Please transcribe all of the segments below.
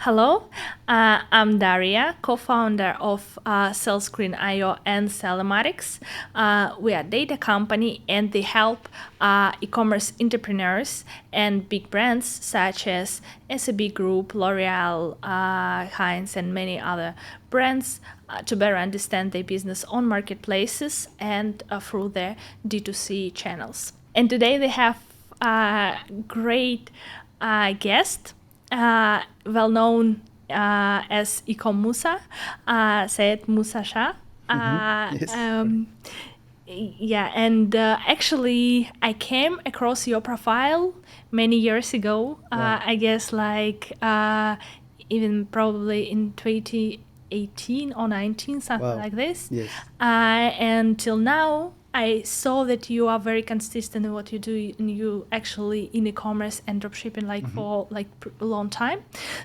Hello, I'm Daria, co-founder of Sellscreen IO and Sellematics. We are a data company and they help e-commerce entrepreneurs and big brands such as SAB Group, L'Oreal, Heinz, and many other brands to better understand their business on marketplaces and through their D2C channels. And today they have a great guest, well known as Ecom Musa, Syed Musa Shah. Yes. Yeah, and actually, I came across your profile many years ago. Wow. I guess even probably in 2018 or 19, something Wow. like this. Yes. And till now, I saw that you are very consistent in what you do, and you actually in e-commerce and dropshipping for a long time.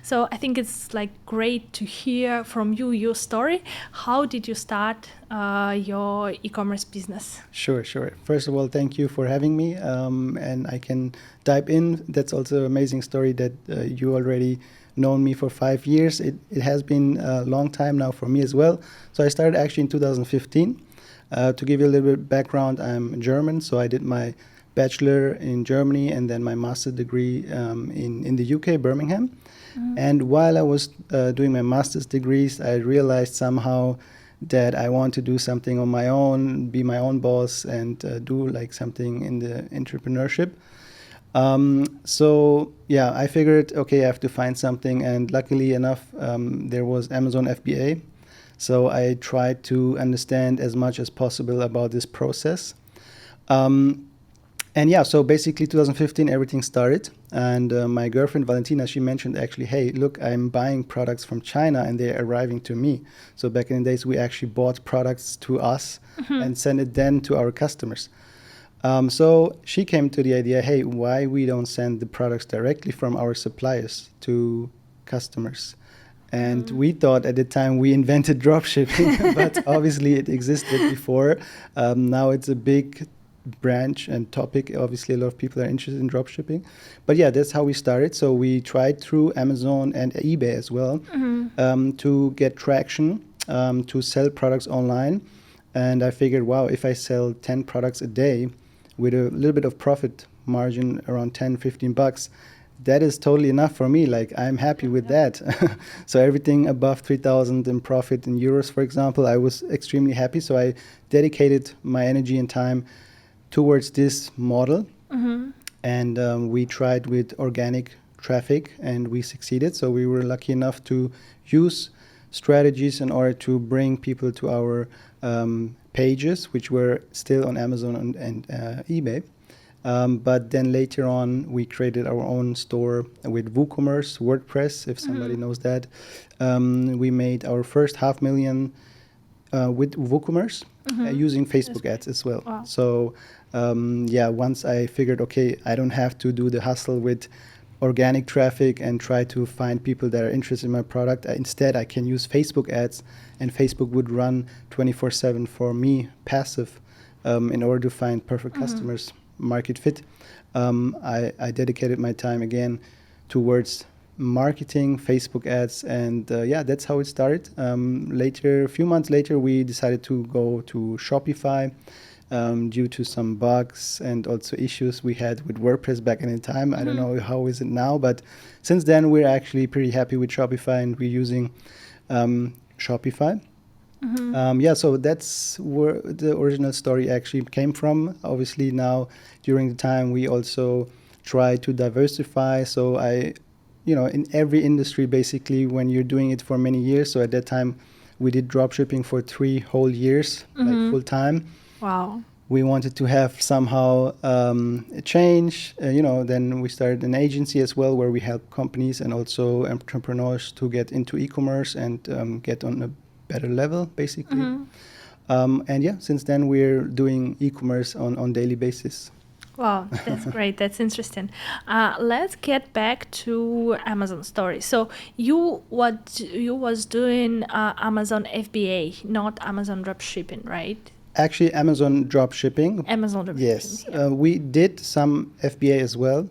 So I think it's great to hear from you your story. How did you start your e-commerce business? Sure. First of all, thank you for having me. And I can dive in. That's also an amazing story that you already known me for 5 years. It has been a long time now for me as well. So I started actually in 2015. To give you a little bit of background, I'm German, so I did my bachelor in Germany and then my master's degree in the UK, Birmingham. And while I was doing my master's degrees, I realized somehow that I want to do something on my own, be my own boss, and do something in the entrepreneurship. So yeah, I figured, okay, I have to find something, and luckily enough, there was Amazon FBA. So I tried to understand as much as possible about this process. And yeah, so basically 2015, everything started. And my girlfriend, Valentina, she mentioned actually, hey, look, I'm buying products from China and they're arriving to me. So back in the days, we actually bought products to us and sent it then to our customers. So she came to the idea, hey, why we don't send the products directly from our suppliers to customers? And we thought at the time we invented dropshipping, but obviously it existed before. Now it's a big branch and topic. Obviously, a lot of people are interested in dropshipping. But yeah, that's how we started. So we tried through Amazon and eBay as well to get traction, to sell products online. And I figured, wow, if I sell 10 products a day with a little bit of profit margin around 10, 15 bucks, that is totally enough for me. I'm happy with that. So everything above 3,000 in profit in euros, for example, I was extremely happy. So I dedicated my energy and time towards this model. And we tried with organic traffic and we succeeded. So we were lucky enough to use strategies in order to bring people to our pages, which were still on Amazon and eBay. But then later on, we created our own store with WooCommerce, WordPress, if somebody knows that. We made our first 500,000 with WooCommerce using Facebook ads as well. Wow. So yeah, once I figured, okay, I don't have to do the hustle with organic traffic and try to find people that are interested in my product. Instead, I can use Facebook ads, and Facebook would run 24/7 for me, passive, in order to find perfect customers, market fit. I dedicated my time again towards marketing, Facebook ads, and yeah, that's how it started. A few months later, we decided to go to Shopify. Due to some bugs and also issues we had with WordPress back in the time. I don't know how is it now, but since then we're actually pretty happy with Shopify and we're using Shopify. Yeah, so that's where the original story actually came from. Obviously now during the time we also try to diversify. So in every industry, basically when you're doing it for many years. So at that time we did dropshipping for 3 whole years, like full time. Wow. We wanted to have somehow a change. Then we started an agency as well where we help companies and also entrepreneurs to get into e-commerce and get on a better level, basically. And yeah, since then we're doing e-commerce on daily basis. Wow, that's great. That's interesting. Let's get back to Amazon story. So you was doing Amazon FBA, not Amazon dropshipping, right? Actually, Amazon dropshipping. Amazon dropshipping. Yes, Yeah. we did some FBA as well,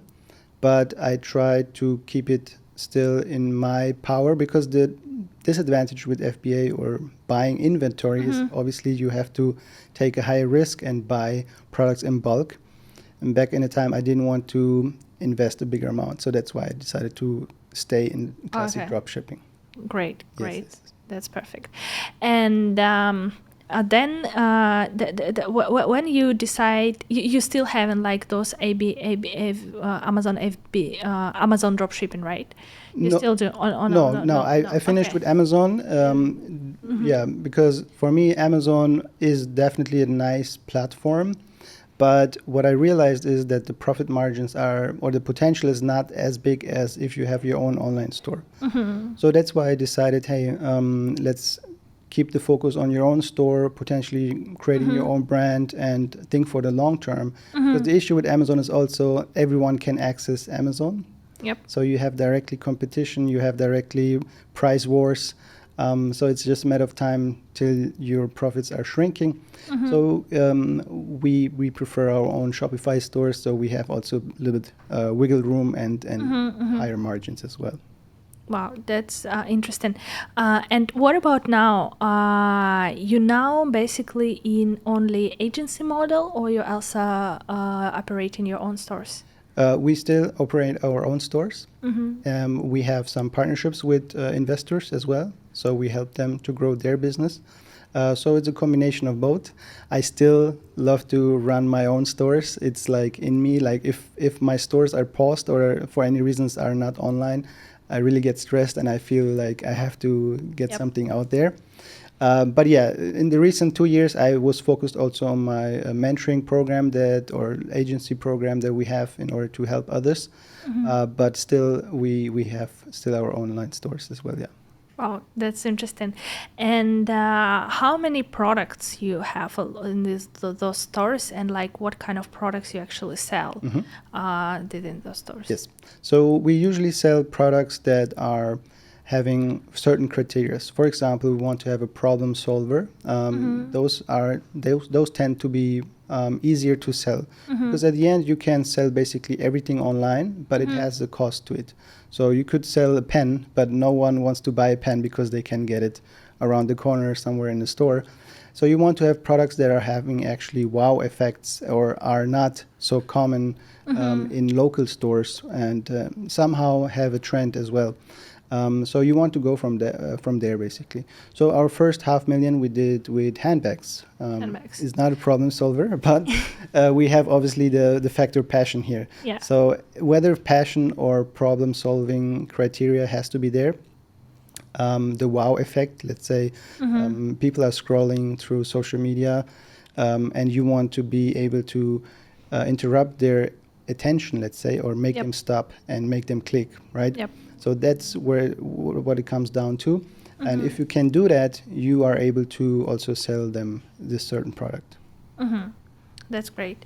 but I tried to keep it still in my power, because the disadvantage with FBA or buying inventory is obviously you have to take a higher risk and buy products in bulk. And back in the time, I didn't want to invest a bigger amount. So that's why I decided to stay in classic Okay. drop shipping. Great. Yes. That's perfect. And then when you decide, you still haven't like those Amazon FB, Amazon dropshipping, right? You No, still do no. I finished Okay. with Amazon. Yeah, because for me, Amazon is definitely a nice platform. But what I realized is that the profit margins are, or the potential is not as big as if you have your own online store. So that's why I decided, hey, let's keep the focus on your own store, potentially creating your own brand, and think for the long term. Because the issue with Amazon is also everyone can access Amazon. Yep. So you have directly competition, you have directly price wars. So it's just a matter of time till your profits are shrinking. So we prefer our own Shopify stores, so we have also a little bit wiggle room and higher margins as well. Wow, that's interesting. And what about now? You now basically in only agency model, or you also operating your own stores? We still operate our own stores. We have some partnerships with investors as well, so we help them to grow their business. So it's a combination of both. I still love to run my own stores. It's like in me, like if my stores are paused or for any reasons are not online, I really get stressed and I feel like I have to get something out there. But yeah, in the recent 2 years, I was focused also on my mentoring program or agency program that we have in order to help others. But still, we have still our online stores as well. Yeah. Wow, that's interesting. And how many products you have in those stores, and like what kind of products you actually sell within those stores? Yes. So we usually sell products that are having certain criteria. For example, we want to have a problem solver. Those tend to be easier to sell because at the end you can sell basically everything online, but it has a cost to it. So you could sell a pen, but no one wants to buy a pen because they can get it around the corner somewhere in the store. So you want to have products that are having actually wow effects or are not so common in local stores and somehow have a trend as well. So you want to go from there basically. So our first 500,000 we did with handbags. Handbags. It's not a problem solver, but we have obviously the factor passion here. Yeah. So whether passion or problem solving criteria has to be there. The wow effect, let's say, people are scrolling through social media and you want to be able to interrupt their attention, let's say, or make them stop and make them click, right? Yep. So that's what it comes down to. And if you can do that, you are able to also sell them this certain product. That's great.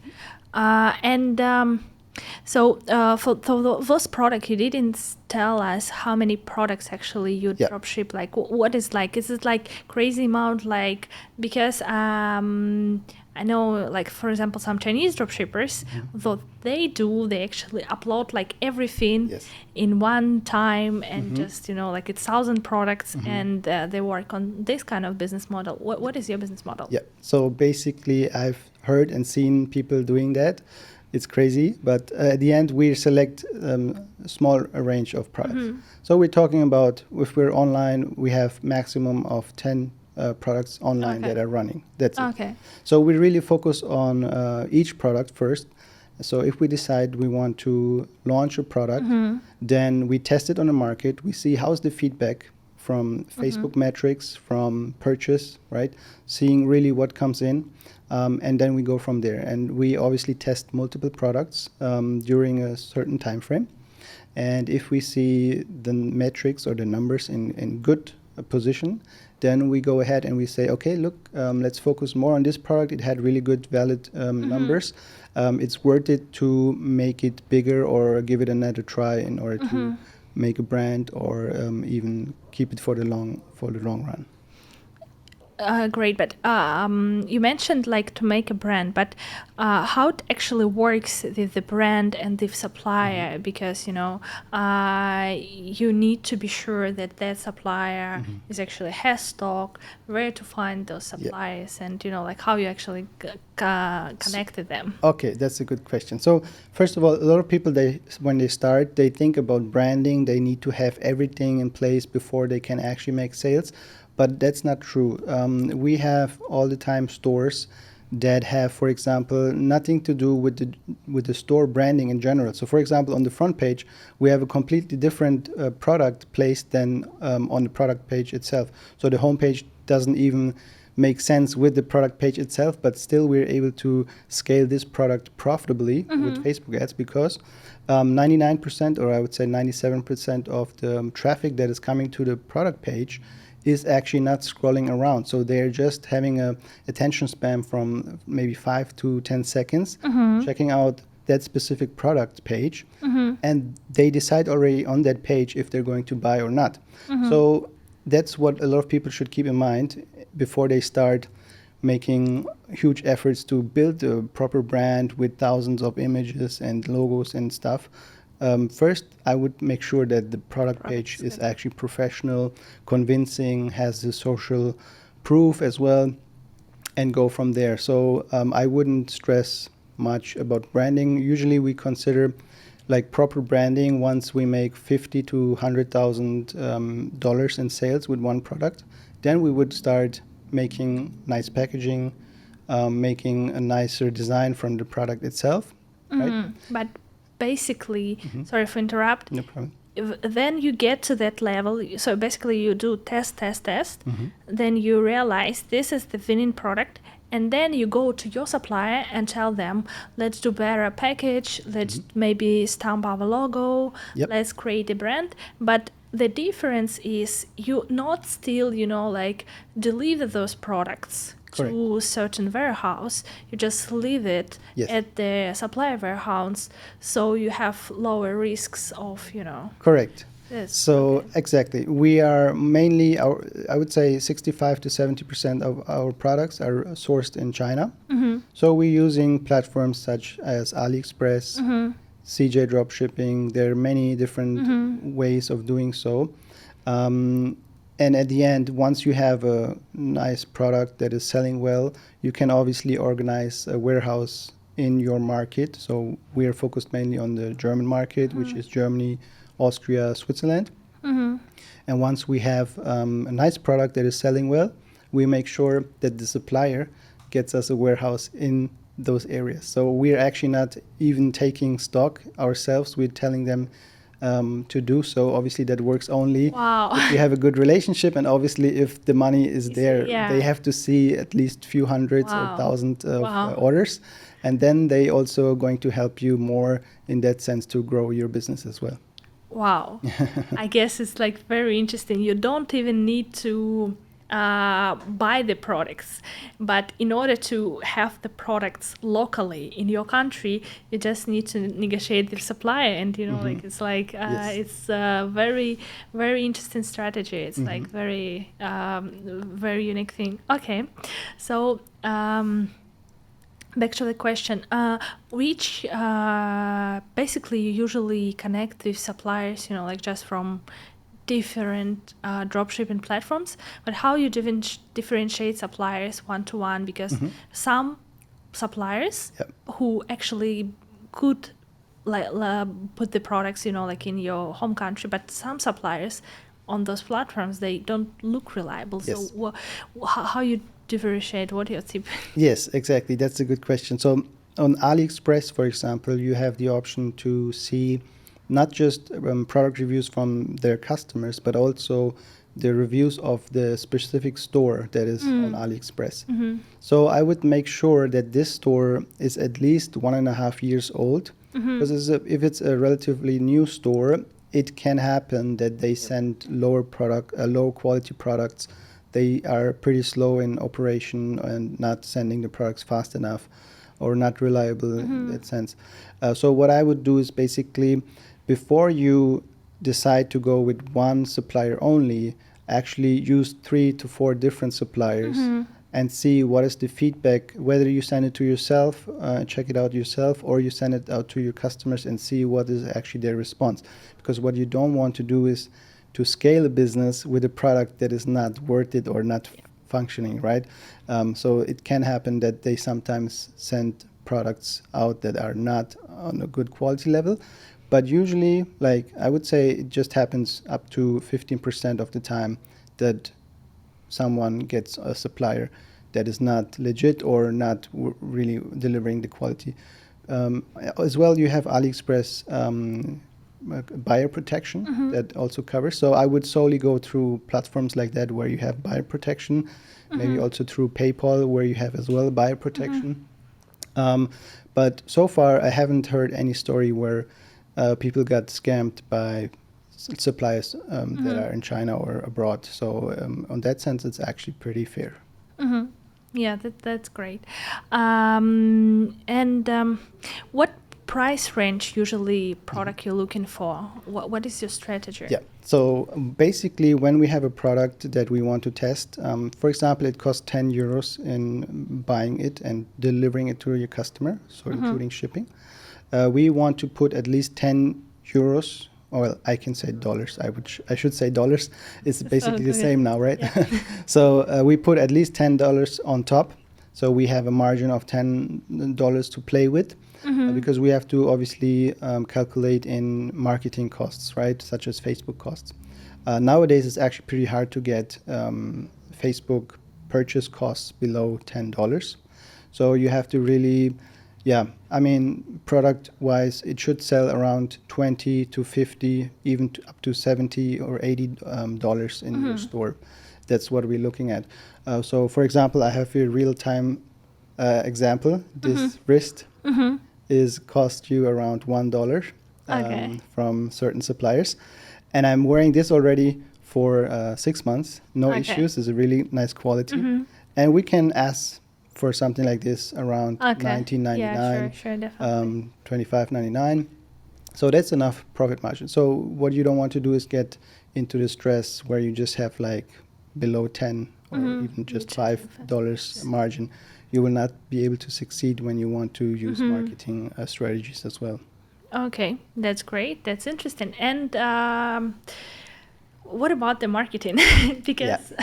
So for those products, you didn't tell us how many products actually you dropship. Like, what is like? Is it like crazy amount? Like, because I know, like for example, some Chinese dropshippers, what they actually upload like everything in one time and just like it's 1,000 products and they work on this kind of business model. What is your business model? Yeah. So basically, I've heard and seen people doing that. It's crazy, but at the end we select a small range of products. So we're talking about if we're online, we have maximum of 10 products online that are running. That's it. So we really focus on each product first. So if we decide we want to launch a product, then we test it on the market. We see how's the feedback from Facebook metrics, from purchase, right? Seeing really what comes in. And then we go from there. And we obviously test multiple products during a certain time frame. And if we see the metrics or the numbers in good position, then we go ahead and we say, okay, look, let's focus more on this product. It had really good, valid numbers. It's worth it to make it bigger or give it another try in order to make a brand or even keep it for the long run. Great, but you mentioned like to make a brand, but how it actually works with the brand and the supplier, because you need to be sure that that supplier is actually has stock, where to find those suppliers, and like how you actually connected them. Okay, that's a good question. So first of all, a lot of people, when they start, they think about branding. They need to have everything in place before they can actually make sales, but that's not true. We have all the time stores that have, for example, nothing to do with the store branding in general. So for example, on the front page, we have a completely different product placed than on the product page itself. So the homepage doesn't even make sense with the product page itself, but still we're able to scale this product profitably with Facebook ads, because 99%, or I would say 97% of the traffic that is coming to the product page is actually not scrolling around. So they're just having a attention span from maybe 5 to 10 seconds, checking out that specific product page, and they decide already on that page if they're going to buy or not. So that's what a lot of people should keep in mind before they start making huge efforts to build a proper brand with thousands of images and logos and stuff. First, I would make sure that the product page is actually professional, convincing, has the social proof as well, and go from there. So I wouldn't stress much about branding. Usually we consider like proper branding once we make $50,000 to $100,000 in sales with one product. Then we would start making nice packaging, making a nicer design from the product itself. Right? But basically, sorry for interrupt. No problem. Then you get to that level. So basically, you do test. Then you realize this is the winning product, and then you go to your supplier and tell them, let's do better package. Let's maybe stamp our logo. Let's create a brand. But the difference is you not still, like deliver those products to a certain warehouse. You just leave it at the supplier warehouse, so you have lower risks of, Correct. Yes. So exactly, we are mainly, I would say 65 to 70% of our products are sourced in China. So we're using platforms such as AliExpress, CJ dropshipping. There are many different ways of doing so. And at the end, once you have a nice product that is selling well, you can obviously organize a warehouse in your market. So we are focused mainly on the German market, which is Germany, Austria, Switzerland. And once we have a nice product that is selling well, we make sure that the supplier gets us a warehouse in those areas. So we're actually not even taking stock ourselves. We're telling them to do so. Obviously, that works only if you have a good relationship, and obviously if the money is there. They have to see at least few hundreds or thousands of orders, and then they also going to help you more in that sense to grow your business as well. Wow. I guess it's like very interesting. You don't even need to buy the products, but in order to have the products locally in your country, you just need to negotiate with supplier, and like it's like it's a very, very interesting strategy. It's like very very unique thing. Okay, so back to the question, which basically you usually connect with suppliers, like just from different dropshipping platforms, but how you differentiate suppliers one-to-one, because some suppliers who actually could put the products, like in your home country, but some suppliers on those platforms, they don't look reliable. So how you differentiate? What are your tips? Yes, exactly. That's a good question. So on AliExpress, for example, you have the option to see not just product reviews from their customers, but also the reviews of the specific store that is on AliExpress. So I would make sure that this store is at least 1.5 years old, because if it's a relatively new store, it can happen that they send low quality products. They are pretty slow in operation and not sending the products fast enough, or not reliable in that sense. So what I would do is basically, before you decide to go with one supplier only, actually use 3 to 4 different suppliers and see what is the feedback, whether you send it to yourself, check it out yourself, or you send it out to your customers and see what is actually their response. Because what you don't want to do is to scale a business with a product that is not worth it or not functioning, right? So it can happen that they sometimes send products out that are not on a good quality level. But usually, like I would say, it just happens up to 15% of the time that someone gets a supplier that is not legit or not really delivering the quality. As well, you have AliExpress buyer protection that also covers. So I would solely go through platforms like that where you have buyer protection, maybe also through PayPal where you have as well buyer protection. But so far, I haven't heard any story where people got scammed by suppliers that are in China or abroad. So on that sense, it's actually pretty fair. Yeah, that's great. What price range usually product you're looking for? What is your strategy? Yeah. So basically, when we have a product that we want to test, for example, it costs 10 euros in buying it and delivering it to your customer, so including shipping. We want to put at least 10 euros. Well, I can say dollars. I should say dollars. It's basically the same now, right? Yeah. So we put at least $10 on top. So we have a margin of $10 to play with, because we have to obviously calculate in marketing costs, right? Such as Facebook costs. Nowadays, it's actually pretty hard to get Facebook purchase costs below $10. So you have to really, I mean, product-wise, it should sell around 20 to 50, even up to 70 or 80 dollars in your store. That's what we're looking at. So, for example, I have a real-time example. This wrist is cost you around $1 from certain suppliers, and I'm wearing this already for 6 months. No issues. It's a really nice quality, and we can ask for something like this around $19.99, yeah, sure, definitely. $25.99. So that's enough profit margin. So what you don't want to do is get into the stress where you just have like below 10 or even just $5 margin. You will not be able to succeed when you want to use marketing strategies as well. Okay, that's great. That's interesting. And what about the marketing? Because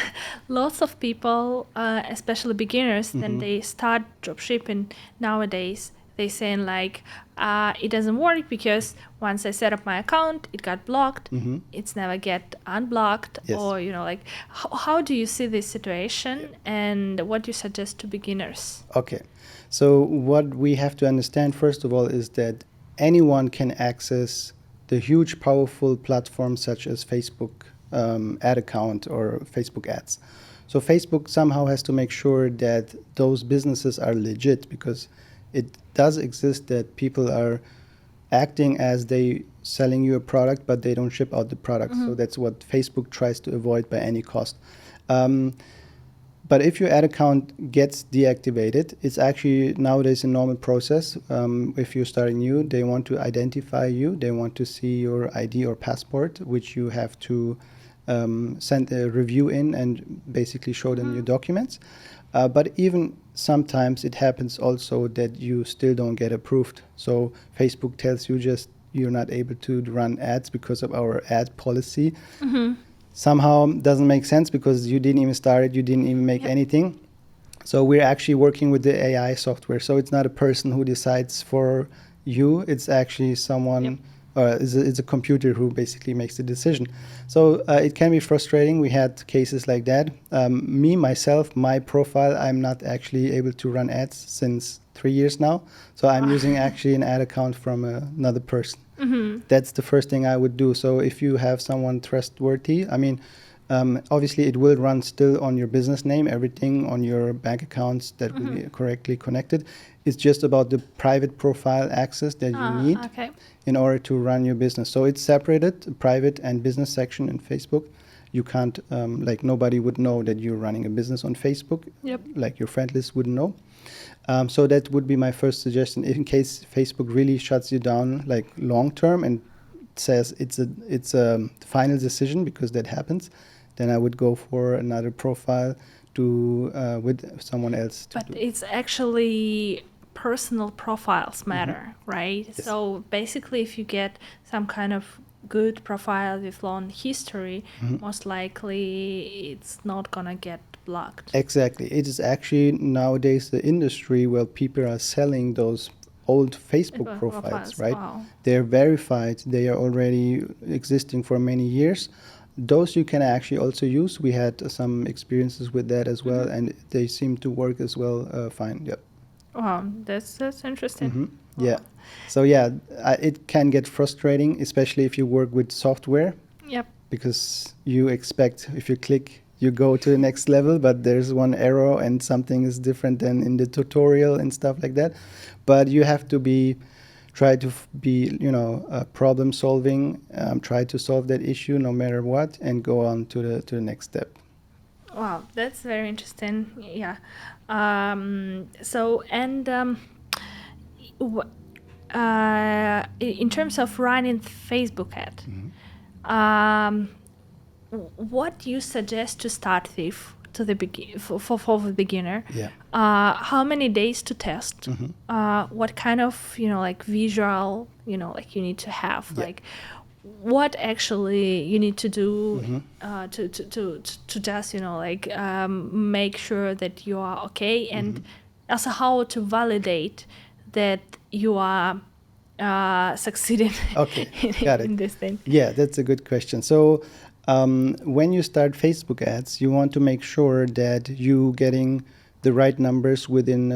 lots of people, especially beginners, then they start dropshipping nowadays. They saying like, it doesn't work because once I set up my account, it got blocked. It's never get unblocked. Yes. Or, you know, like, how do you see this situation and what do you suggest to beginners? Okay. So what we have to understand, first of all, is that anyone can access the huge, powerful platforms such as Facebook ad account or Facebook ads. So Facebook somehow has to make sure that those businesses are legit, because it does exist that people are acting as they selling you a product, but they don't ship out the product. So that's what Facebook tries to avoid by any cost. But if your ad account gets deactivated, it's actually nowadays a normal process. If you're starting new, they want to identify you. They want to see your ID or passport, which you have to send a review in and basically show them your documents. But even sometimes it happens also that you still don't get approved. So Facebook tells you just you're not able to run ads because of our ad policy. Somehow doesn't make sense because you didn't even start it, you didn't even make anything. So we're actually working with the AI software. So it's not a person who decides for you, it's actually someone, it's a computer who basically makes the decision. So it can be frustrating. We had cases like that. Myself, my profile, I'm not actually able to run ads since 3 years now. So I'm using actually an ad account from another person. That's the first thing I would do. So if you have someone trustworthy, I mean, obviously it will run still on your business name, everything on your bank accounts that will be correctly connected. It's just about the private profile access that you need in order to run your business. So it's separated, private and business section in Facebook. You can't, like nobody would know that you're running a business on Facebook. Like your friend list wouldn't know. So that would be my first suggestion. In case Facebook really shuts you down, like long term, and says it's a final decision, because that happens, then I would go for another profile to with someone else. But it's actually personal profiles matter, right? Yes. So basically, if you get some kind of good profile with long history, most likely it's not gonna get blocked. Exactly. It is actually nowadays the industry where people are selling those old Facebook profiles, right? Wow. They're verified. They are already existing for many years. Those you can actually also use. We had some experiences with that as well, and they seem to work as well fine. Yep. Wow, that's interesting. Yeah. So yeah, it can get frustrating, especially if you work with software, Yep. because you expect if you click, you go to the next level, but there's one error and something is different than in the tutorial and stuff like that. But you have to try to be, problem solving, try to solve that issue no matter what, and go on to the next step. Wow, that's very interesting. Yeah. So, and in terms of running Facebook ad, what do you suggest to start with to the for the beginner? Yeah. How many days to test? What kind of like visual like you need to have? Yeah. Like what actually you need to do to just make sure that you are okay, and also how to validate that you are succeeding Okay, got it. in this thing. Yeah, that's a good question. So when you start Facebook ads, you want to make sure that you getting the right numbers within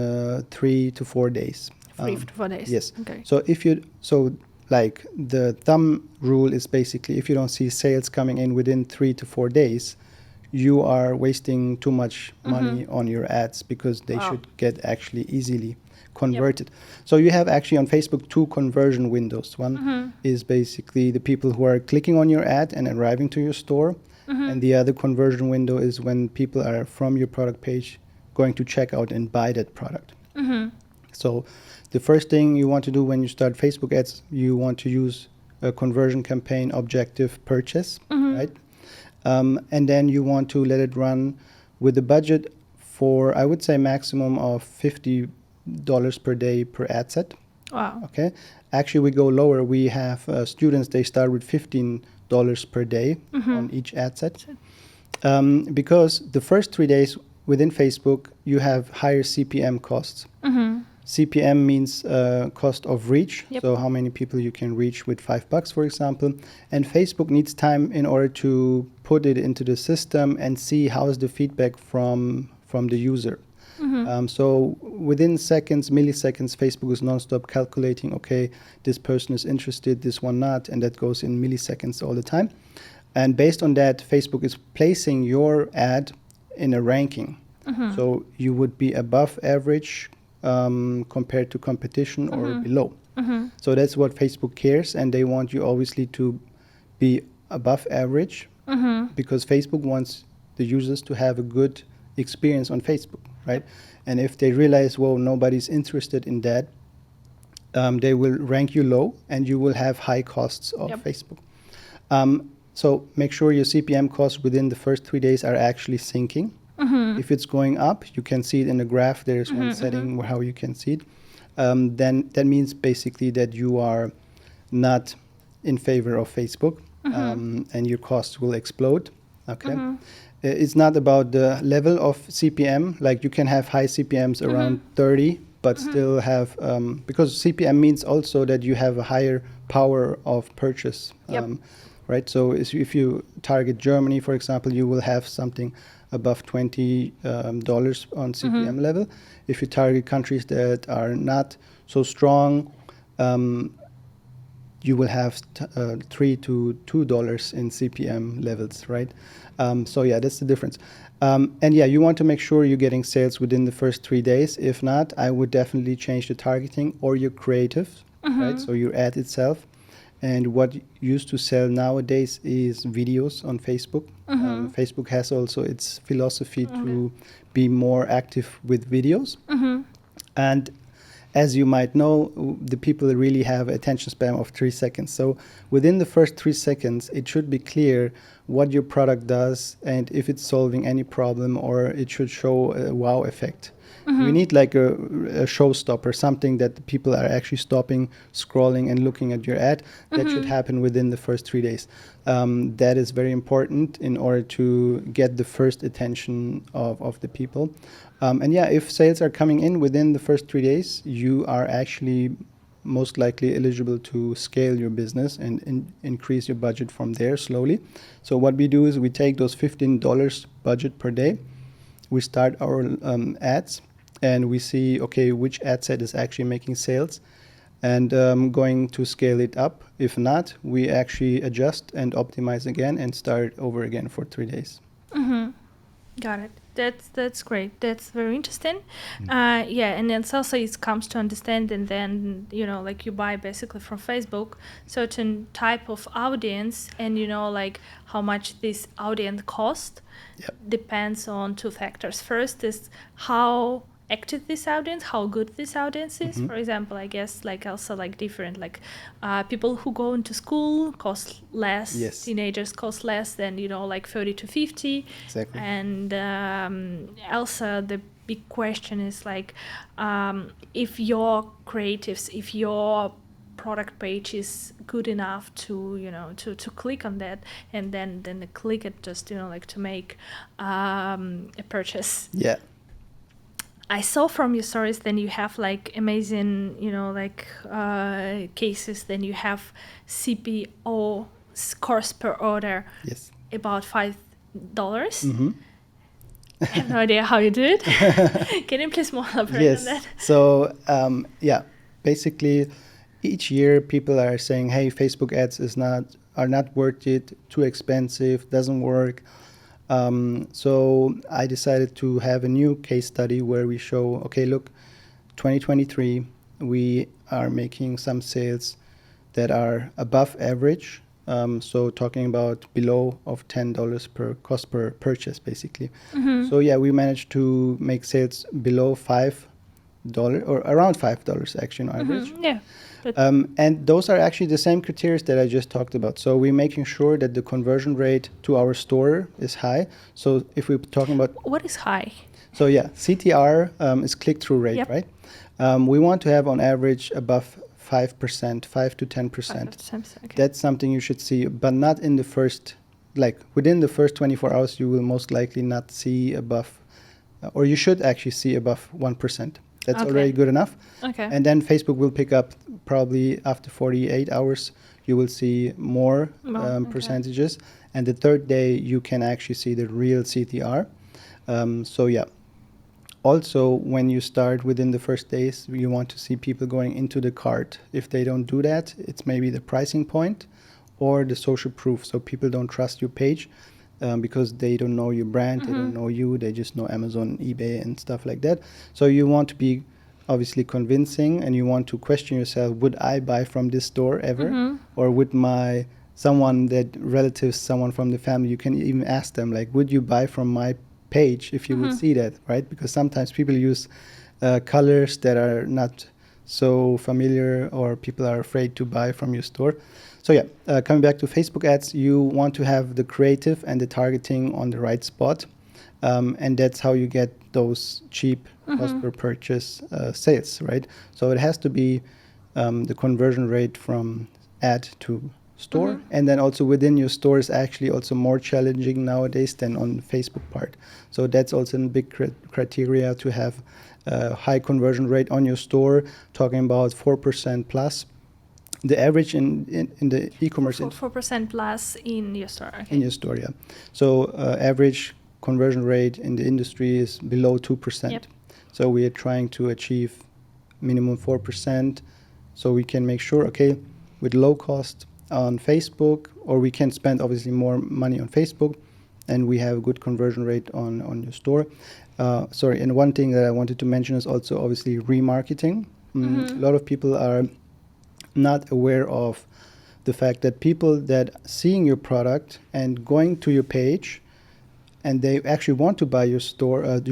3 to 4 days. 3 to 4 days. Yes. Okay. So like the thumb rule is basically if you don't see sales coming in within 3 to 4 days, you are wasting too much money on your ads, because they should get actually easily converted. So you have actually on Facebook 2 conversion windows. One is basically the people who are clicking on your ad and arriving to your store. And the other conversion window is when people are from your product page going to check out and buy that product. So the first thing you want to do when you start Facebook ads, you want to use a conversion campaign objective purchase, right? And then you want to let it run with a budget for, I would say, maximum of $50 per day per ad set. Wow. Okay. Actually, we go lower. We have students, they start with $15 per day on each ad set. Because the first 3 days within Facebook, you have higher CPM costs. CPM means cost of reach, so how many people you can reach with $5, for example. And Facebook needs time in order to put it into the system and see how is the feedback from the user. So within milliseconds, Facebook is nonstop calculating, okay, this person is interested, this one not, and that goes in milliseconds all the time. And based on that, Facebook is placing your ad in a ranking. So you would be above average compared to competition or below. So that's what Facebook cares, and they want you obviously to be above average, because Facebook wants the users to have a good experience on Facebook, right? And if they realize, well, nobody's interested in that, they will rank you low, and you will have high costs of Facebook. So make sure your CPM costs within the first 3 days are actually sinking. If it's going up, you can see it in the graph. There's one setting where how you can see it. Then that means basically that you are not in favor of Facebook, and your costs will explode. Okay. It's not about the level of CPM. Like you can have high CPMs around 30, but still have, because CPM means also that you have a higher power of purchase. Right. So if you target Germany, for example, you will have something above $20 on CPM level. If you target countries that are not so strong, you will have $3 to $2 in CPM levels, right? So yeah, that's the difference. And yeah, you want to make sure you're getting sales within the first 3 days. If not, I would definitely change the targeting or your creative, right? So your ad itself. And what used to sell nowadays is videos on Facebook. Facebook has also its philosophy to be more active with videos. And as you might know, the people really have attention span of 3 seconds. So within the first 3 seconds, it should be clear what your product does and if it's solving any problem, or it should show a wow effect. You need like a showstopper, something that people are actually stopping, scrolling, and looking at your ad. That should happen within the first 3 days. That is very important in order to get the first attention of the people. And yeah, if sales are coming in within the first 3 days, you are actually most likely eligible to scale your business and increase your budget from there slowly. So what we do is we take those $15 budget per day, we start our ads, and we see, okay, which ad set is actually making sales, and going to scale it up. If not, we actually adjust and optimize again and start over again for 3 days. Got it. That's great. That's very interesting. Yeah, and then also it comes to understand, and then like you buy basically from Facebook certain type of audience, and like how much this audience cost. Yep. Depends on two factors. First is how active this audience, how good this audience is. For example, I guess like also like different, like people who go into school cost less. Yes. Teenagers cost less than like 30 to 50. Exactly. And also the big question is like if your creatives, if your product page is good enough to to click on that, and then they click it just like to make a purchase. Yeah. I saw from your stories then you have like amazing like cases. Then you have CPO, cost per order. Yes. About $5. I have no idea how you do it. Can you please more elaborate on that? So yeah, basically each year people are saying, hey, Facebook ads are not worth it, too expensive, doesn't work. So I decided to have a new case study where we show, okay, look, 2023, we are making some sales that are above average. So talking about below of $10 per cost per purchase, basically. So yeah, we managed to make sales below $5 or around $5 actually on average. Yeah. And those are actually the same criteria that I just talked about. So we're making sure that the conversion rate to our store is high. So if we're talking about... What is high? So yeah, CTR is click-through rate, right? We want to have on average above 5%, 5 to 10%. Okay. That's something you should see, but not in the first, like within the first 24 hours, you will most likely not see above, or you should actually see above 1%. That's already good enough. Okay. And then Facebook will pick up probably after 48 hours, you will see more percentages. And the third day, you can actually see the real CTR. So yeah. Also, when you start within the first days, you want to see people going into the cart. If they don't do that, it's maybe the pricing point or the social proof. So people don't trust your page because they don't know your brand, they don't know you, they just know Amazon, eBay, and stuff like that. So you want to be obviously convincing, and you want to question yourself, would I buy from this store ever? Or would someone from the family, you can even ask them, like, would you buy from my page if you would see that, right? Because sometimes people use colors that are not so familiar, or people are afraid to buy from your store. So yeah, coming back to Facebook ads, you want to have the creative and the targeting on the right spot. And that's how you get those cheap cost per purchase sales, right? So it has to be the conversion rate from ad to store. And then also within your store is actually also more challenging nowadays than on the Facebook part. So that's also a big criteria to have a high conversion rate on your store, talking about 4% plus. The average in the e-commerce... 4% plus in your store. Okay. In your store, yeah. So average conversion rate in the industry is below 2%. Yep. So we are trying to achieve minimum 4%. So we can make sure, okay, with low cost on Facebook, or we can spend obviously more money on Facebook, and we have a good conversion rate on your store. And one thing that I wanted to mention is also obviously remarketing. A lot of people are not aware of the fact that people that seeing your product and going to your page and they actually want to buy your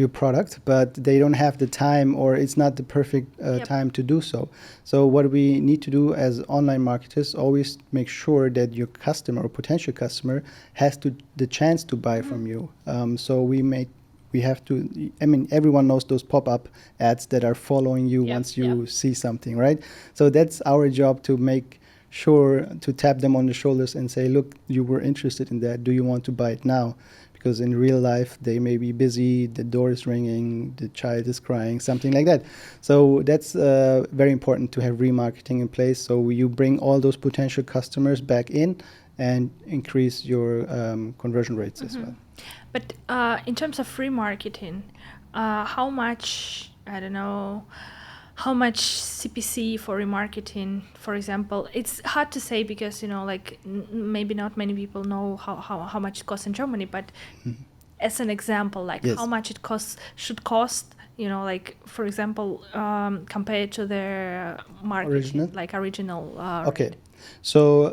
product, but they don't have the time, or it's not the perfect time to do so. So what we need to do as online marketers, always make sure that your customer or potential customer has the chance to buy from you. So we have to, I mean, everyone knows those pop-up ads that are following you once you see something, right? So that's our job, to make sure to tap them on the shoulders and say, look, you were interested in that. Do you want to buy it now? Because in real life, they may be busy, the door is ringing, the child is crying, something like that. So that's very important to have remarketing in place. So you bring all those potential customers back in and increase your conversion rates as well. But in terms of remarketing, how much, I don't know, how much CPC for remarketing, for example? It's hard to say because, like maybe not many people know how much it costs in Germany, but as an example, like how much it should cost, like for example, compared to their marketing, original okay. rate. So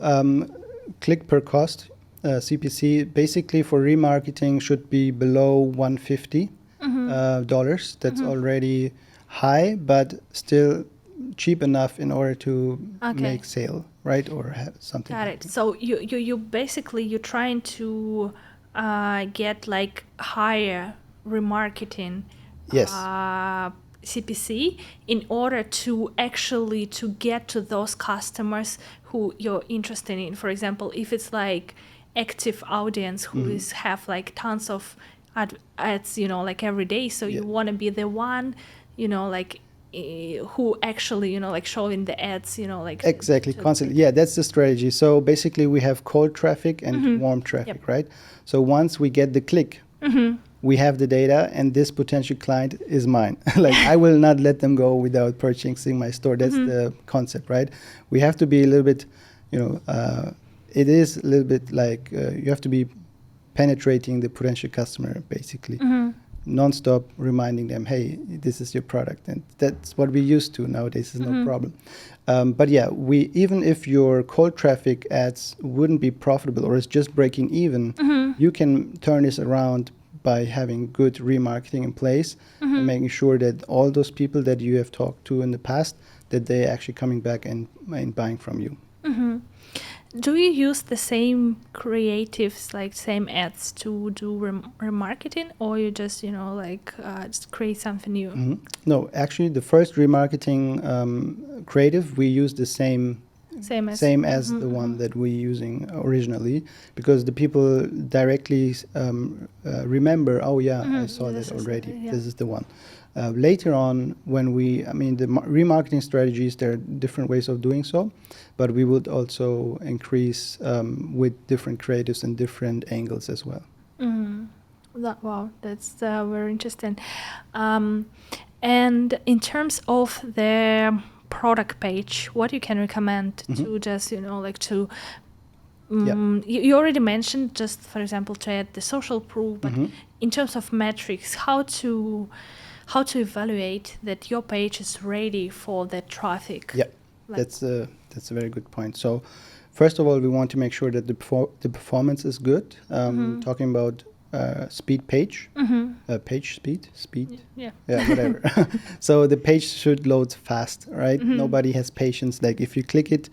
click per cost, CPC, basically for remarketing should be below $150. That's already high, but still cheap enough in order to make sale, right? Or have something. Got it. So you basically, you're trying to get like higher remarketing CPC in order to actually to get to those customers who you're interested in. For example, if it's like active audience who is have like tons of ads, like every day, so you want to be the one, like who actually, like showing the ads, like exactly, constantly. Yeah, that's the strategy. So basically we have cold traffic and warm traffic, right? So once we get the click, we have the data, and this potential client is mine. Like I will not let them go without purchasing my store. That's the concept, right? We have to be a little bit, it is a little bit like you have to be penetrating the potential customer, basically. Non-stop reminding them, hey, this is your product. And that's what we used to nowadays, is no problem. But yeah, even if your cold traffic ads wouldn't be profitable or it's just breaking even, you can turn this around by having good remarketing in place and making sure that all those people that you have talked to in the past, that they're actually coming back and buying from you. Do you use the same creatives, like same ads to do remarketing, or you just, just create something new? No, actually, the first remarketing creative, we use the same as the one that we're using originally, because the people directly remember, oh yeah, I saw that already. This is the one. Later on, when the remarketing strategies, there are different ways of doing so, but we would also increase with different creatives and different angles as well. Wow, that's very interesting. And in terms of the product page, what you can recommend to just, to you already mentioned, just for example, to add the social proof, but in terms of metrics, how to evaluate that your page is ready for the traffic? Yeah, that's a very good point. So first of all, we want to make sure that the performance is good. Talking about speed page, page speed. Yeah, whatever. So the page should load fast, right? Nobody has patience. Like if you click it,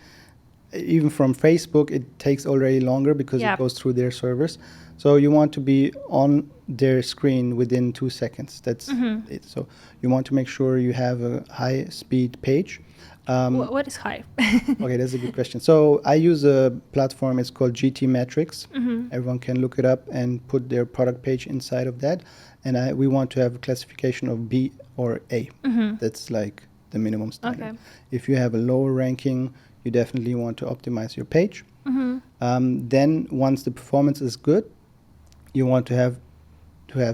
even from Facebook, it takes already longer because it goes through their servers. So you want to be on their screen within 2 seconds. That's it. So you want to make sure you have a high speed page. What is high? Okay, that's a good question. So I use a platform, it's called GT Metrics. Everyone can look it up and put their product page inside of that. And we want to have a classification of B or A. That's like the minimum standard. Okay. If you have a lower ranking, you definitely want to optimize your page. Then once the performance is good, you want to have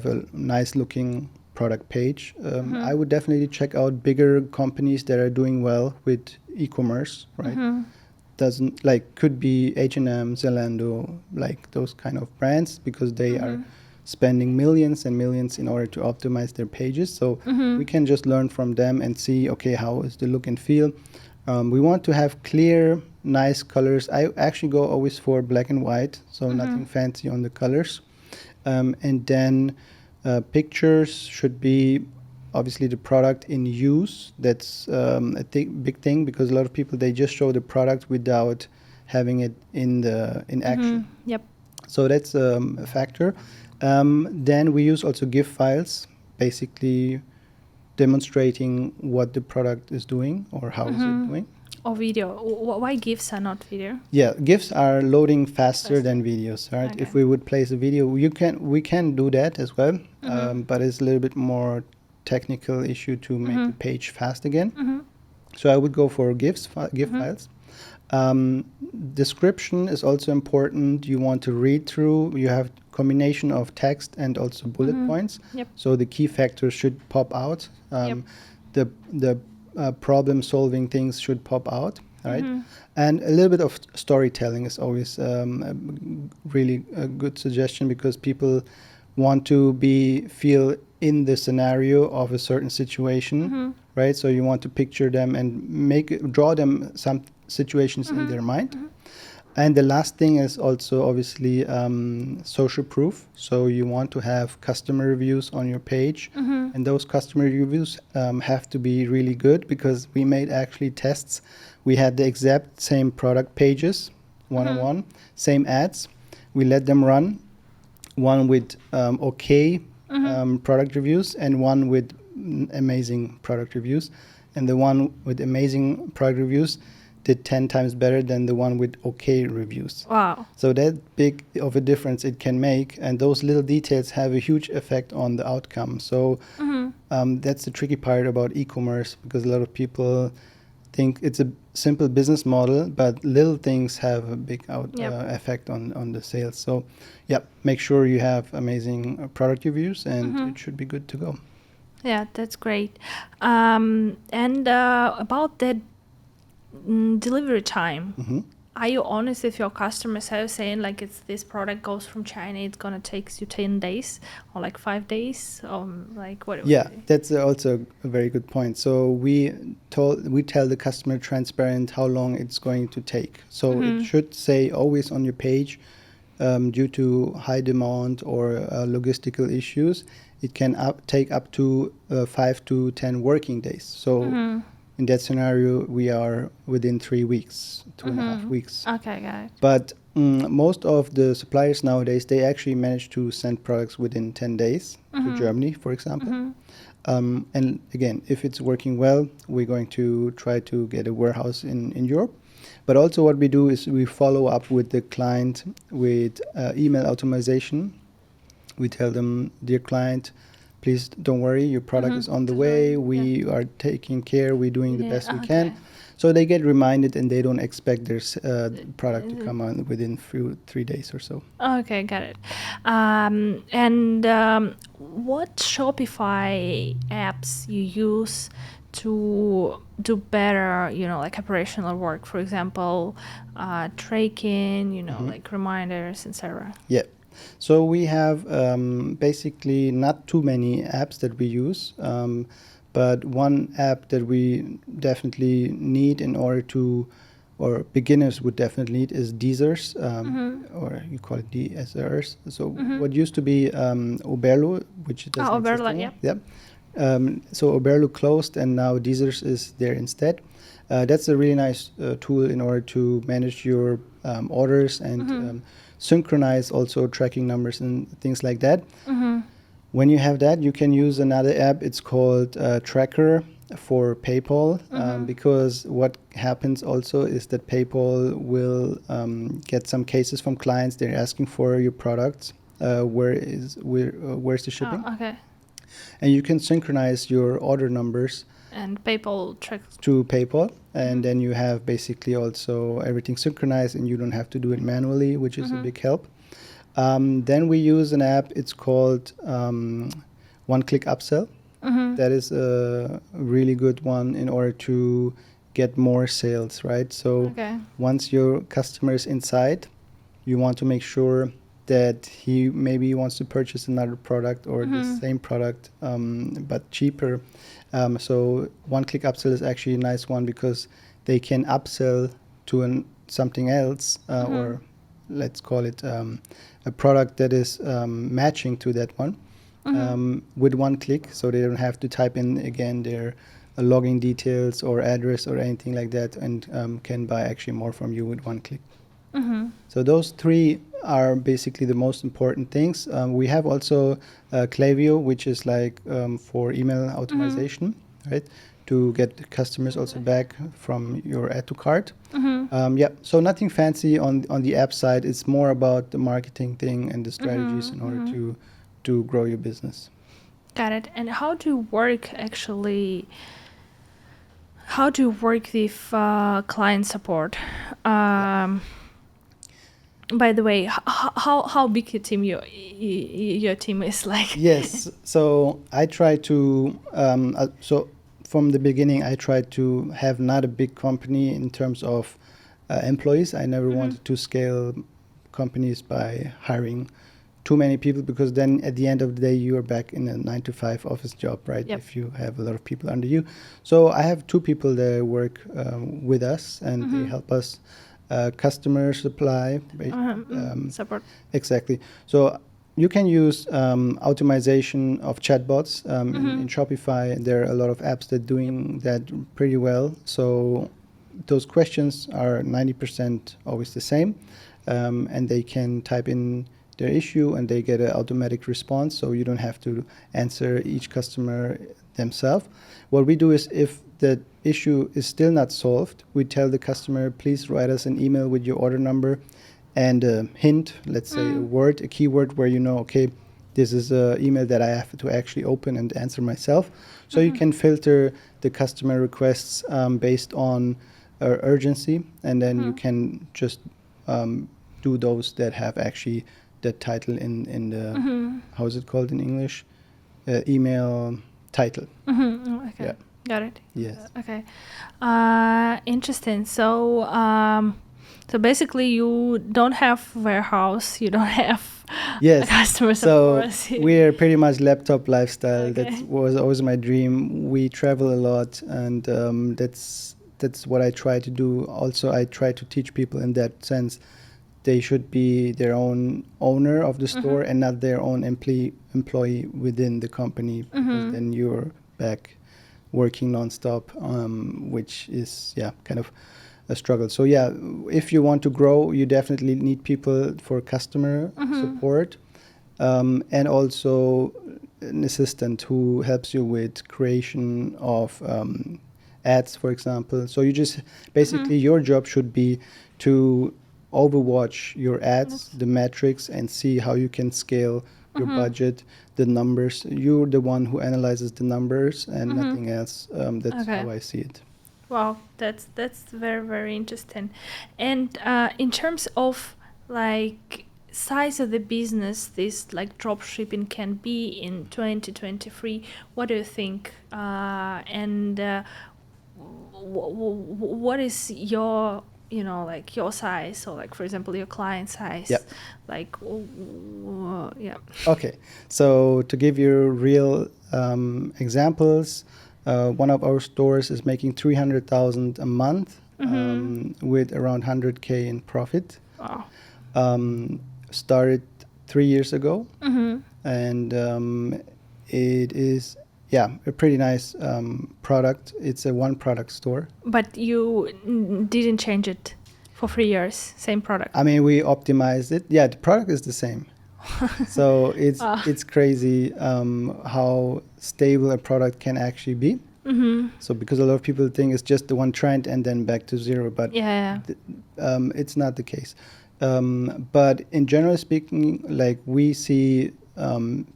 a nice looking product page. I would definitely check out bigger companies that are doing well with e-commerce, right? Could be H&M, Zalando, like those kind of brands, because they are spending millions and millions in order to optimize their pages. So we can just learn from them and see, okay, how is the look and feel? We want to have clear, nice colors. I actually go always for black and white, so nothing fancy on the colors. And then pictures should be obviously the product in use. That's a big thing, because a lot of people, they just show the product without having it in action. Yep. So that's a factor. Then we use also GIF files, basically demonstrating what the product is doing or how is it doing. Or video. Why GIFs are not video? Yeah, GIFs are loading faster than videos, right? Okay. If we would place a video, we can do that as well, but it's a little bit more technical issue to make the page fast again. So I would go for GIF files. Description is also important. You want to read through. You have combination of text and also bullet points. Yep. So the key factors should pop out. The problem solving things should pop out, right? And a little bit of storytelling is always really a good suggestion, because people want to feel in the scenario of a certain situation, right? So you want to picture them and draw them some situations in their mind. And the last thing is also obviously social proof. So you want to have customer reviews on your page, and those customer reviews have to be really good, because we made actually tests. We had the exact same product pages, one-on-one, same ads. We let them run, one with product reviews and one with amazing product reviews. And the one with amazing product reviews did 10 times better than the one with okay reviews. Wow. So that big of a difference it can make, and those little details have a huge effect on the outcome. So that's the tricky part about e-commerce, because a lot of people think it's a simple business model, but little things have a big effect on the sales. So make sure you have amazing product reviews, and it should be good to go. Yeah, that's great. And about that delivery time, are you honest with your customers? Are you saying like, it's this product goes from China, it's gonna take you 10 days or like 5 days, or like what? Yeah, that's also a very good point. So we tell the customer transparent how long it's going to take. So it should say always on your page, due to high demand or logistical issues, it can take up to 5 to 10 working days. So in that scenario, we are within 3 weeks, 2.5 weeks. Okay, got it. But most of the suppliers nowadays, they actually manage to send products within 10 days to Germany, for example. And again, if it's working well, we're going to try to get a warehouse in Europe. But also what we do is we follow up with the client with email automation. We tell them, dear client, please don't worry, your product is on the way. We are taking care. We're doing the best we can. So they get reminded, and they don't expect their product to come on within 3 days or so. Okay, got it. And what Shopify apps you use to do better, like operational work, for example, tracking, like reminders, etc. Yeah. So we have basically not too many apps that we use, but one app that we definitely need in order to, or beginners would definitely need, is DSers, or you call it DSers. So what used to be Oberlo, which doesn't exist anymore. Yep. So Oberlo closed, and now DSers is there instead. That's a really nice tool in order to manage your orders and synchronize also tracking numbers and things like that. When you have that, you can use another app. It's called Tracker for PayPal, because what happens also is that PayPal will get some cases from clients. They're asking for your products. Where's the shipping? Oh, okay. And you can synchronize your order numbers and PayPal tracks to PayPal, and then you have basically also everything synchronized, and you don't have to do it manually, which is a big help. Then we use an app. It's called One Click Upsell. That is a really good one in order to get more sales, right? So once your customer is inside, you want to make sure that he maybe wants to purchase another product or the same product, but cheaper. So one-click upsell is actually a nice one, because they can upsell to something else, or let's call it a a product that is matching to that one with one click, so they don't have to type in again their login details or address or anything like that, and can buy actually more from you with one click. So those three are basically the most important things. We have also Klaviyo, which is like for email automation, right? To get customers also back from your add to cart. Yeah, so nothing fancy on the app side. It's more about the marketing thing and the strategies in order to grow your business. Got it. And how do you work actually? How do you work with client support? By the way, how big your team is like? Yes, so I try to so from the beginning I tried to have not a big company in terms of employees. I never wanted to scale companies by hiring too many people, because then at the end of the day you are back in a 9-to-5 office job, right? Yep. If you have a lot of people under you. So I have two people that work with us, and they help us customer supply Support. exactly. So you can use automation of chatbots in Shopify. There are a lot of apps that doing that pretty well. So those questions are 90% always the same, and they can type in their issue and they get an automatic response, so you don't have to answer each customer themselves. What we do is, if the issue is still not solved, we tell the customer, please write us an email with your order number and a hint, let's say a keyword where you know, okay, this is an email that I have to actually open and answer myself. So you can filter the customer requests based on urgency, and then you can just do those that have actually that title in the, how is it called in English? Email title. Okay. Yeah. Got it. Yes. Okay. Interesting. So, so basically, you don't have warehouse. You don't have Yes. customer So support. we're pretty much laptop lifestyle. Okay. That was always my dream. We travel a lot, and that's what I try to do. Also, I try to teach people in that sense. They should be their own owner of the store and not their own employee within the company, because then you're back working nonstop, which is kind of a struggle. So if you want to grow, you definitely need people for customer support, and also an assistant who helps you with creation of ads, for example. So you just basically your job should be to overwatch your ads, the metrics, and see how you can scale your budget, the numbers. You're the one who analyzes the numbers and nothing else. That's how I see it. Wow, that's very, very interesting. And in terms of like size of the business, this like drop shipping can be in 2023, what do you think? And what is your, like your size, or like, for example, your client size? Yep. Like, Okay, so to give you real examples, one of our stores is making 300,000 a month with around 100K in profit. Wow. Started 3 years ago, and it is a pretty nice product. It's a one product store. But you didn't change it for 3 years, same product. I mean, we optimized it. Yeah, the product is the same. So it's crazy how stable a product can actually be. So because a lot of people think it's just the one trend and then back to zero, but it's not the case. But in general speaking, like we see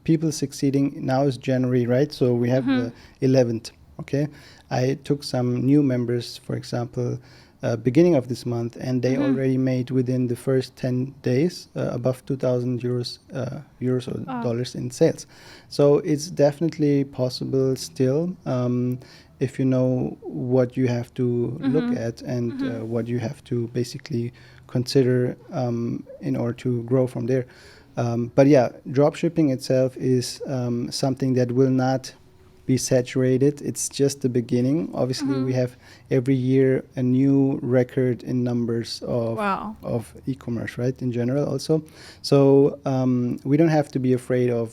people succeeding. Now is January, right? So we have the 11th. Okay, I took some new members, for example, beginning of this month, and they already made within the first 10 days above 2,000 euros or dollars in sales. So it's definitely possible still, if you know what you have to look at and what you have to basically consider in order to grow from there. But drop shipping itself is something that will not be saturated. It's just the beginning. Obviously, we have every year a new record in numbers Wow. of e-commerce, right? In general, also. So we don't have to be afraid of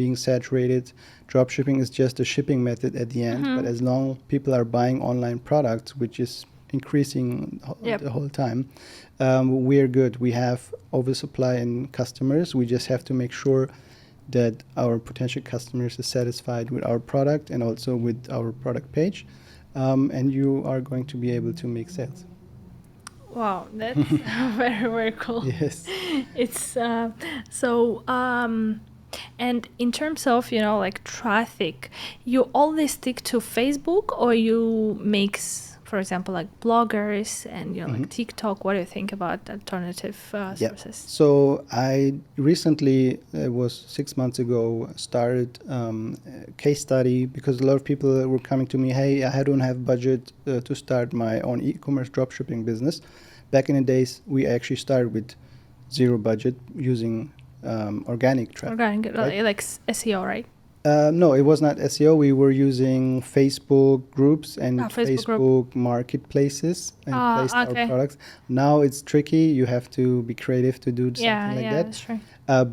being saturated. Dropshipping is just a shipping method at the end. But as long people are buying online products, which is increasing Yep. the whole time, we're good. We have oversupply in customers. We just have to make sure that our potential customers are satisfied with our product and also with our product page, and you are going to be able to make sales. Wow, that's very, very cool. Yes. It's so and in terms of, like traffic, you always stick to Facebook, or you mix, for example, like bloggers and like TikTok. What do you think about alternative Yeah. sources? So I recently, it was 6 months ago, started a case study because a lot of people were coming to me, hey, I don't have budget to start my own e-commerce dropshipping business. Back in the days, we actually started with zero budget using organic traffic. Organic, right? like SEO, right? No, it was not SEO. We were using Facebook groups and Facebook Facebook group. marketplaces and placed Okay. our products. Now it's tricky. You have to be creative to do something Yeah, like yeah, that. that's true.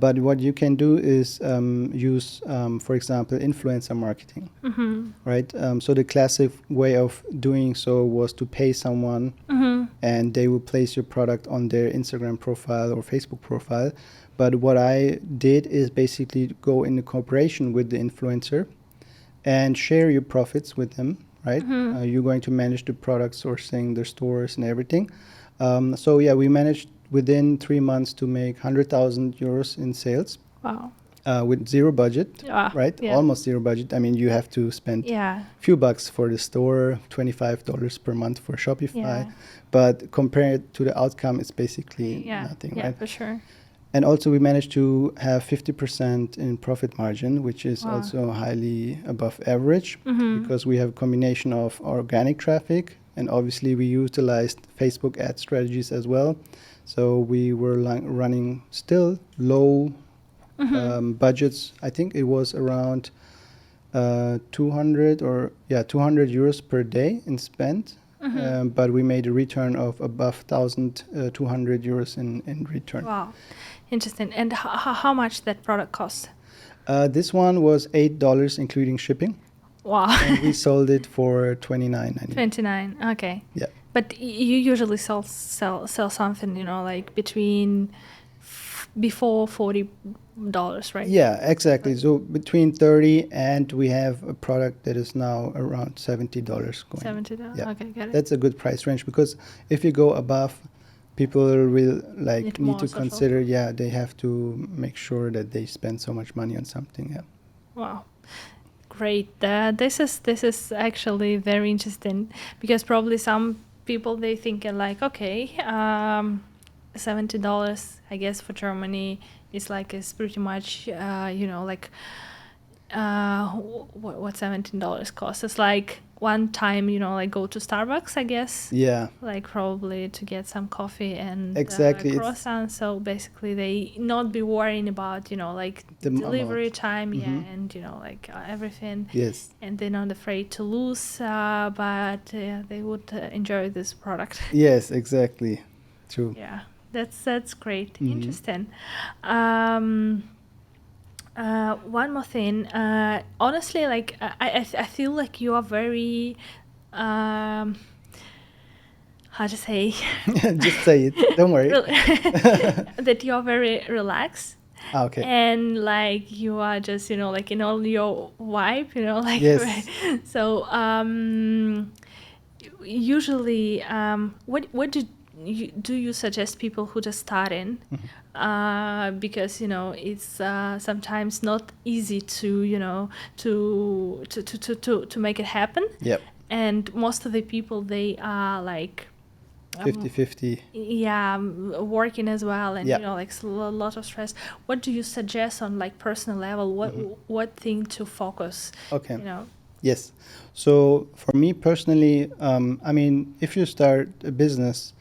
But what you can do is use, for example, influencer marketing, right? So the classic way of doing so was to pay someone and they will place your product on their Instagram profile or Facebook profile. But what I did is basically go into cooperation with the influencer and share your profits with them, right? You're going to manage the product sourcing, the stores and everything. So yeah, we managed within 3 months to make 100,000 euros in sales Wow. with zero budget, right? Yeah. Almost zero budget. I mean, you have to spend Yeah. few bucks for the store, $25 per month for Shopify. Yeah. But compared to the outcome, it's basically Yeah. nothing, Yeah, right? for sure. And also we managed to have 50% in profit margin, which is Wow. also highly above average because we have a combination of organic traffic and obviously we utilized Facebook ad strategies as well. So we were running still low budgets. I think it was around 200 euros per day in spend. But we made a return of above 1,200 euros in return. Wow. Interesting. And how much that product cost? This one was $8 including shipping, Wow. and we sold it for $29.99. 29. Okay. Yeah. But you usually sell something, like between before $40, right? Yeah, exactly. So between 30 and we have a product that is now around $70 going. $70. Yeah. Okay, got it. That's a good price range because if you go above, people will Need need more to social. consider, they have to make sure that they spend so much money on something. Yeah. Wow. Great. This is actually very interesting because probably some people they think like, okay, $70, I guess for Germany is pretty much like what $17 costs. It's like one time like go to Starbucks, I guess. Yeah. Like probably to get some coffee and Exactly. croissant. So basically they not be worrying about like The delivery amount. time, and everything. Yes. And they're not afraid to lose, but they would enjoy this product. Yes, exactly. True. Yeah, that's great. Mhm. Interesting. One more thing. Honestly, like I feel like you are very how to say Just say it. Don't worry. that you are very relaxed. Okay. And like you are just like in all your vibe, like Yes. so usually what do you suggest people who just starting because it's sometimes not easy to to make it happen. Yep. And most of the people they are like 50-50. yeah, working as well, and Yeah. like a lot of stress. What do you suggest on like personal level? What thing to focus? Okay. Yes. So for me personally, I mean, if you start a business,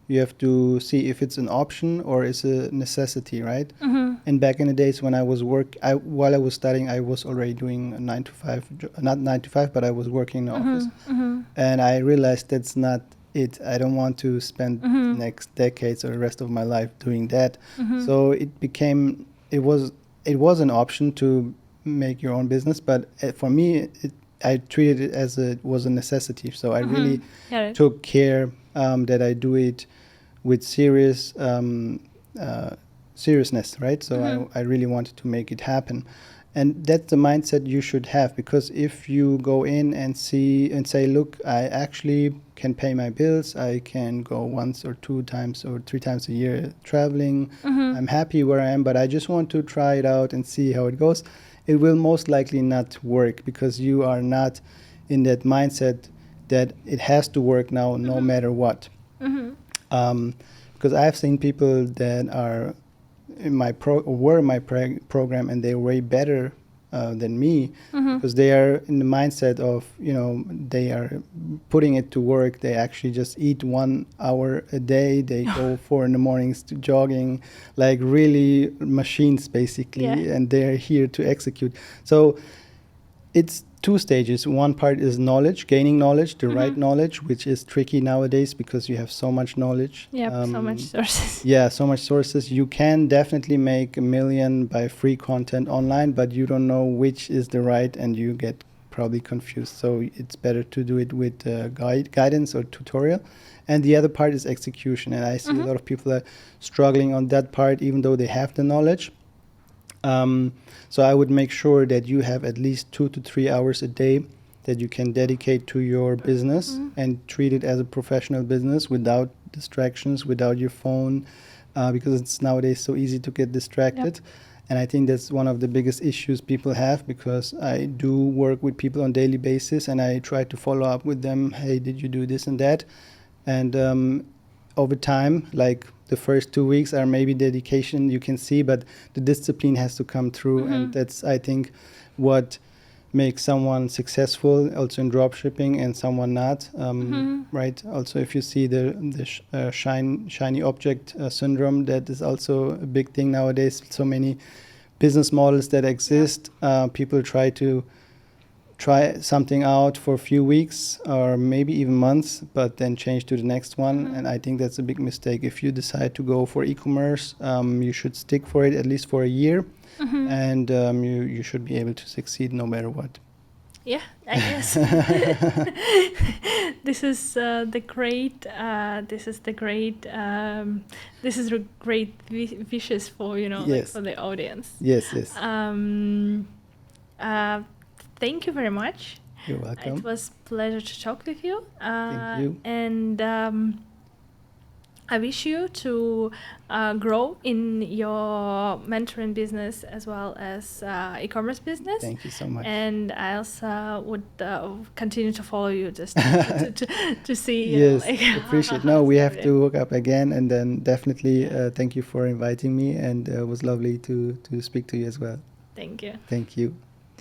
You have to see if it's an option or it's a necessity, right? And back in the days when I was while I was studying, I was already doing a 9 to 5, not 9 to 5, but I was working in the office. And I realized that's not it. I don't want to spend the next decades or the rest of my life doing that. So it was an option to make your own business, but for me, I treated it as it was a necessity. So I really took care that I do it with seriousness, right? So I really wanted to make it happen. And that's the mindset you should have, because if you go in and see and say, look, I actually can pay my bills, I can go once or 2 times or 3 times a year traveling, I'm happy where I am, but I just want to try it out and see how it goes, it will most likely not work, because you are not in that mindset that it has to work now no matter what. Because I've seen people that are in my program, and they're way better than me, because they are in the mindset of, they are putting it to work. They actually just eat 1 hour a day. They go 4 in the mornings to jogging, like really machines basically, and they're here to execute. So it's 2 stages. One part is knowledge, gaining knowledge, the right knowledge, which is tricky nowadays because you have so much knowledge. So much sources. Yeah, so much sources. You can definitely make $1 million by free content online, but you don't know which is the right, and you get probably confused. So it's better to do it with guidance or tutorial. And the other part is execution. And I see a lot of people are struggling on that part, even though they have the knowledge. So I would make sure that you have at least 2 to 3 hours a day that you can dedicate to your business and treat it as a professional business without distractions, without your phone, because it's nowadays so easy to get distracted. And I think that's one of the biggest issues people have, because I do work with people on a daily basis, and I try to follow up with them. Hey, did you do this and that? And over time, like the first 2 weeks are maybe dedication, you can see, but the discipline has to come through. And that's, I think, what makes someone successful also in dropshipping and someone not, right? Also, if you see the shiny object syndrome, that is also a big thing nowadays. So many business models that exist, people try something out for a few weeks or maybe even months, but then change to the next one. And I think that's a big mistake. If you decide to go for e-commerce, you should stick for it at least for a year, and you should be able to succeed no matter what. Yeah, I guess. This is the great wishes for like for the audience. Yes. Thank you very much. You're welcome. It was a pleasure to talk with you. Thank you. And I wish you to grow in your mentoring business as well as e-commerce business. Thank you so much. And I also would continue to follow you just to see. Yes, appreciate. No, we have to hook up again, and then definitely thank you for inviting me, and it was lovely to speak to you as well. Thank you. Thank you.